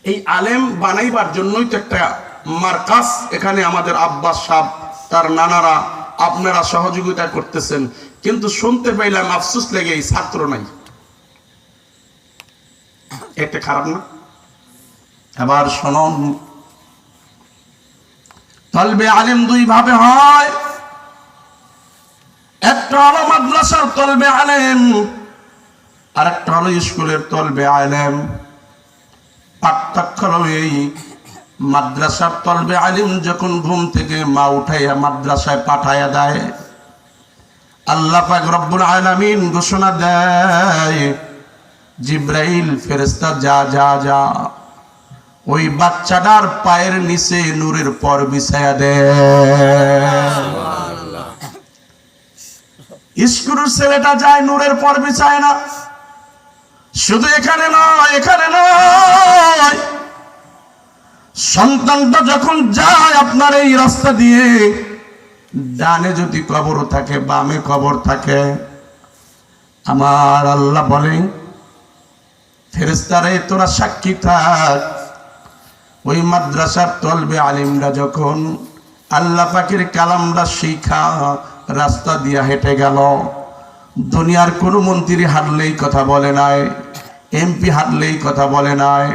এই আলেম বানাইবার জন্যই তো একটা মার্কাজ এখানে আমাদের আব্বাস সাহেব তার নানারা আপনারা সহযোগিতা করতেছেন, কিন্তু শুনতে পাইলাম আফসোস লেগে এই ছাত্র নাই। এটা খারাপ না? এবার শুনুন, তলবে আলেম দুই ভাবে হয়, একটা হলো মাদ্রাসার তলবে আলেম, আর একটা হলো স্কুলের তলবে আলেম। পার্থক্য হলো এই, মাদ্রাসার তলবে আলিম যখন ঘুম থেকে মা উঠাইয়া মাদ্রাসায় পাঠাইয়া দেয়, আল্লাহ পাক রব্বুল আলামিন ঘোষণা দেয়, জিব্রাইল ফেরেশতা যা যা যা ওই বাচ্চাটার পায়ের নিচে নূরের পর বিছায়া দেয়। স্কুলের ছেলেটা যায় নূরের পর বিছায় না। শুধু এখানে নয়, এখানে নয়, সন্তানটা যখন যায় আপনার এই রাস্তা দিয়ে, ডানে যদি কবর থাকে বামে কবর থাকে, আমার আল্লাহ বলে ফেরেশতারা তোরা সাক্ষী থাক, ওই মাদ্রাসার তলবে আলিমরা যখন আল্লাহ পাকের কালামটা শিখা রাস্তা দিয়া হেঁটে গেল, দুনিয়ার কোনো মন্ত্রী হাঁটলেই কথা বলে নাই, এমপি হাঁটলেই কথা বলে নাই,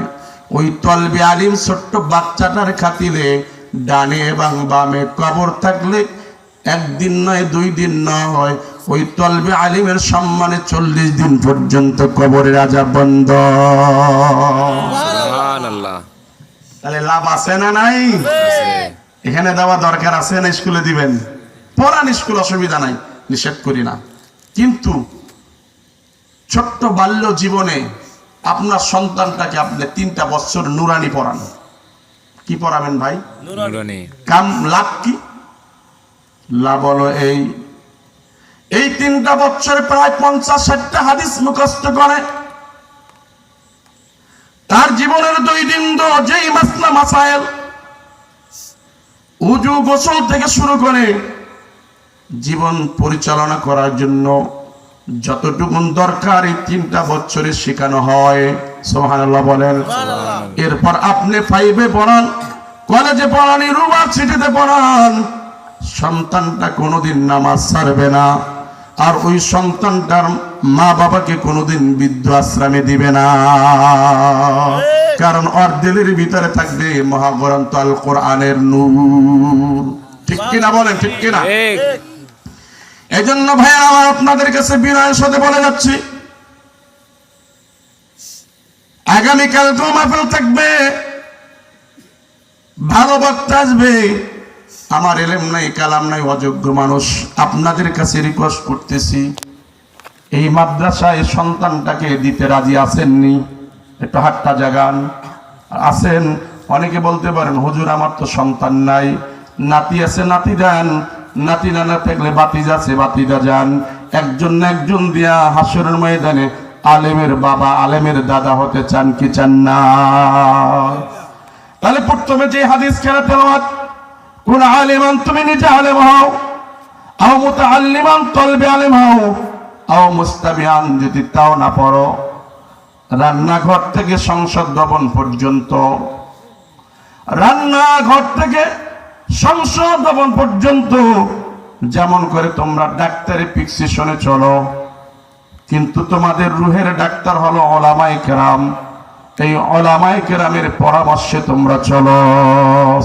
ওই তলবে আলিম ছোট্ট বাচ্চাটার খাতিরে ডানে এবং বামে কবর থাকলে একদিন নয় দুই দিন নয়, ওই তলবে আলিমের সম্মানে 40 দিন পর্যন্ত কবরের আযাব বন্ধ। সুবহানাল্লাহ। তাহলে লাভ আছে না নাই? এখানে দেওয়া দরকার আছে না? স্কুলে দিবেন, পড়ান স্কুল, অসুবিধা নাই, নিষেধ করি না, কিন্তু ছোট্ট বাল্য জীবনে আপনার সন্তানটাকে আপনি 3টা বছর নুরানি পড়ান। কি পড়াবেন ভাই? নুরানি। কাম লাভ কি? লাভ হলো এই 3টা বছরে প্রায় 50-60টা হাদিস মুখস্থ করে, তার জীবনের দৈনন্দিন যেই মাসলা মাসাইল, উজু গোসল থেকে শুরু করে জীবন পরিচালনা করার জন্য যতটুকু দরকার এই 3টা বছরে শেখানো হয়। সুবহানাল্লাহ বলেন। এরপর আপনি 5-এ পড়ান, কলেজে পড়ান, ইউনিভার্সিটিতে পড়ান, সন্তানটা কোনোদিন নামাজ ছাড়বে না, আর ওই সন্তানটার মা বাবাকে কোনোদিন বৃদ্ধ আশ্রমে দিবে না, কারণ ওর দিলের ভিতরে থাকবে মহাগ্রন্থ আল কোরআনের নূর। ঠিক কিনা বলেন? ঠিক কিনা? এই জন্য ভাইয়া আমার আপনাদের কাছে বিনয়ের সাথে বলে যাচ্ছি, আগামীকাল তো মাহফিল থাকবে, ভালো বক্তা আসবে, আমার এলেম নাই কালাম নাই, অযোগ্য মানুষ, আপনাদের কাছে রিকোয়েস্ট করতেছি, এই মাদ্রাসায় সন্তানটাকে দিতে রাজি আছেননি? একটু হাতটা জাগান। আছেন? অনেকে বলতে পারেন হুজুর আমার তো সন্তান নাই, নাতি আছে নাতি দেন, নাতি না থাকলে বাতিজা আছে বাতিজা যান, একজন না একজন দিয়া হাসরের ময়দানে আলেমের বাবা আলেমের দাদা হতে চান কি চান না? তাহলে প্রথমে যে হাদিস খেলা তেলাওয়াত, কোন আলেমান তুমি নিজে আলেম হও, আও মুতাআল্লিমান তলবে আলেম হও, আও মুস্তাবিআন যদি তাও না পড়ো, রান্নাঘর থেকে সংসদ ভবন পর্যন্ত, রান্নাঘর থেকে সংসদ ভবন পর্যন্ত যেমন করে তোমরা ডাক্তারি প্রেসক্রিপশনে চলো, কিন্তু তোমাদের রুহের ডাক্তার হলো উলামায়ে কেরাম, এই উলামায়ে কেরামের পরামর্শে তোমরা চলো।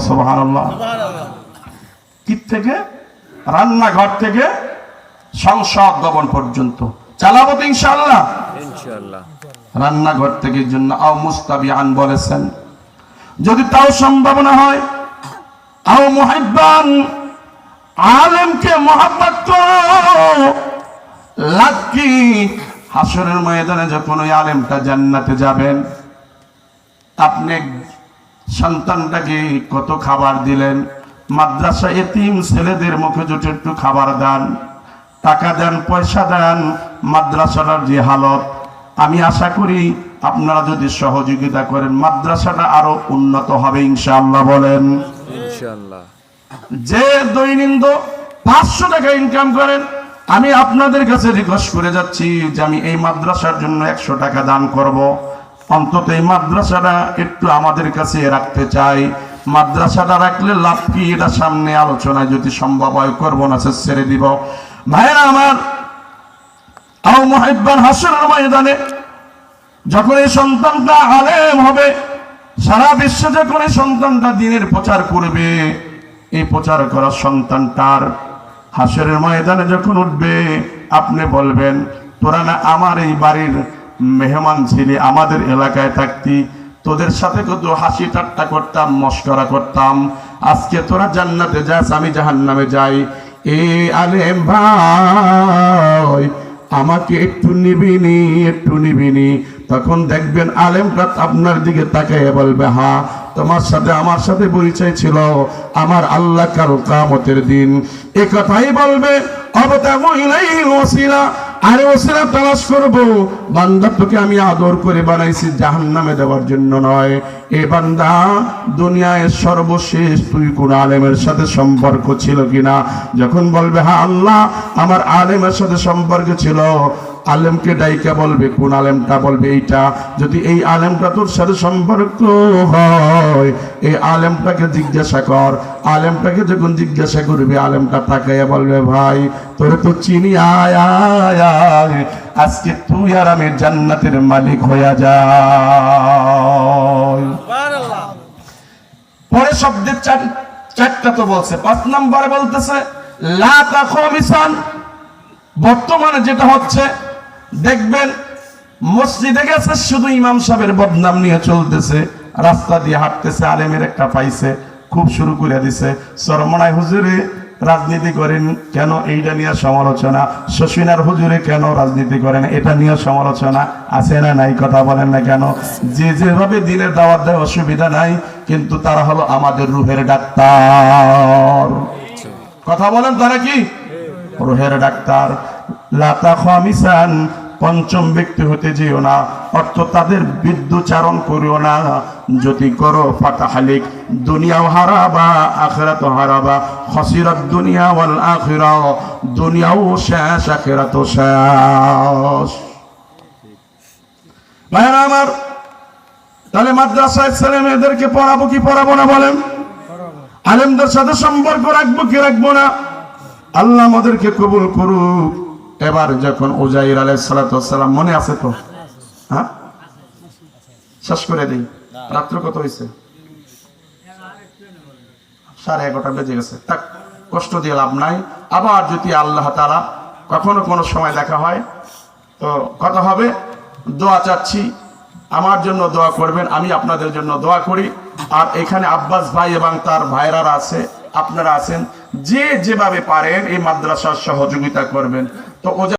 সুবহানাল্লাহ। কি থেকে? রান্নাঘর থেকে সংসদ ভবন পর্যন্ত চালাবো তো ইনশাআল্লাহ। ইনশাআল্লাহ। রান্নাঘর থেকে জন্য আও মুস্তাবিআন বলেছেন, যদি তাও সম্ভব না হয়, আও মুহিব্বান আলেমকে মহব্বত করো, লাকি হাসরের ময়দানে যখন ওই আলেমটা জান্নাতে যাবেন, আপনি সন্তানটাকে কত খাবার দিলেন, মাদ্রাসা এতিম ছেলেদের মুখে জুটে একটু খাবার দেন, টাকা দেন, পয়সা দেন, মাদ্রাসাটার যে হালত, আমি আশা করি আপনারা যদি সহযোগিতা করেন মাদ্রাসাটা আরো উন্নত হবে ইনশাআল্লাহ। বলেন ইনশাআল্লাহ। যে দৈনিক 500 টাকা ইনকাম করেন, আমি আপনাদের কাছে রিকোয়েস্ট করে যাচ্ছি যে আমি এই মাদ্রাসার জন্য 100 টাকা দান করব, অন্তত এই মাদ্রাসাটা একটু আমাদের কাছে রাখতে চাই। মাদ্রাসাটা রাখলে লাভ কি, এটা সামনে আলোচনায় যদি সম্ভব হয় করবো, না ছেড়ে দিব। ভাইরা আমার, আও মুহিব্বান হাসরের ময়দানে যখন এই সন্তানটা আলেম হবে, সারা বিশ্বে যখন এই সন্তানটা দ্বীনের প্রচার করবে, এই প্রচার করা সন্তানটার হাসরের ময়দানে যখন উঠবে, আপনি বলবেন তোরা না আমার এই বাড়ির মেহমান ছিলি, আমাদের এলাকায় থাকতি, তোদের সাথে কত হাসি ঠাট্টা করতাম, মস্করা করতাম, আজকে তোরা জান্নাতে যাস, আমি জাহান্নামে যাই। এই আলেম ভাই আমাকে একটু নিবিনি, একটু নিবিনি। তখন দেখবেন আলেমটা আপনার দিকে তাকাইয়া বলবে, হ্যাঁ তোমার সাথে আমার সাথে পরিচয় ছিল আমার আল্লাহ কাল কিয়ামতের দিন। এ কথাই বলবে, অবতাগু ইলাইহিল ওয়াসিলা, আরে ওসিলা তালাশ করব। বান্দা তোকে আমি আদর করে বানাইছি জাহান্নামে দেওয়ার জন্য নয়। এ বান্দা, দুনিয়ায় সর্বশেষ তুই কোন আলেমের সাথে সম্পর্ক ছিল কিনা? যখন বলবে হ্যাঁ আল্লাহ আমার আলেমের সাথে সম্পর্ক ছিল, আলেমকে ডাইকা বলবে, কোন আলেমটা? বলবে এইটা। যদি এই আলেমটা তোর সাথে সম্পর্ক হয়, এই আলেমটাকে জিজ্ঞাসা কর। আলেমটাকে যখন জিজ্ঞাসা করবে, আলেমটা তাকাইয়া বলবে, ভাই তোরে তো চিনি, আয় আয় আয়, আজকে তুই আর আমি জান্নাতের মালিক হইয়া যাই। পরে শব্দের চারটা তো বলছে, 5 নম্বরে বলতেছে লা তাখমিসান। বর্তমানে যেটা হচ্ছে দেখবেন, মসজিদে গেছে শুধু ইমাম সাহেবের বদনাম নিয়ে চলতেছে, রাস্তা দিয়ে হাঁটতেছে, আলেমের একটা পাইছে, খুব শুরু করে দিছে, চরমনায় হুজুরে রাজনীতি করেন কেন, এইটা নিয়ে সমালোচনা। শশীনার হুজুরে কেন রাজনীতি করেন, এটা নিয়ে সমালোচনা। আছে না নাই? কথা বলেন না কেন? যে যেভাবে দিনের দাওয়াত দেয় অসুবিধা নাই, কিন্তু তারা হলো আমাদের রুহের ডাক্তার। কথা বলেন, তারা কি রুহের ডাক্তার? লা তাখমিসান, পঞ্চম ব্যক্তি হতে যেও না, অর্থ তাদের বিদ্যুচারণ করিও না। যদি করো ফাতাহালিক, দুনিয়াও হারাবা আখিরাতও হারাবা। খাসিরাত দুনিয়া ওয়াল আখিরা, দুনিয়াও শেষ আখিরাতও শেষ। ভাইরা আমার, তাহলে মাদ্রাসায় ছেলে মেয়েদেরকে পড়াবো কি পড়াবো না বলেন? আলেমদের সাথে সম্পর্ক রাখবো কি রাখবো না? আল্লাহ আমাদেরকে কবুল করুক। এবার যখন উজাইর আলাইহিস সালাতু ওয়াস সালাম, মনে আছে তো? হ্যাঁ, শেষ করে দিই। রাত্র কত হয়েছে? 11:30 বেজে গেছে। তাক, কষ্ট দিয়ে লাভ নাই। আবার যদি আল্লাহ তাআলা কখনো কোনো সময় দেখা হয় তো কথা হবে। দোয়া চাচ্ছি, আমার জন্য দোয়া করবেন, আমি আপনাদের জন্য দোয়া করি। আর এখানে আব্বাস ভাই এবং তার ভাইরা আছে, আপনারা আছেন, যে যেভাবে পারেন এই মাদ্রাসার সহযোগিতা করবেন। তো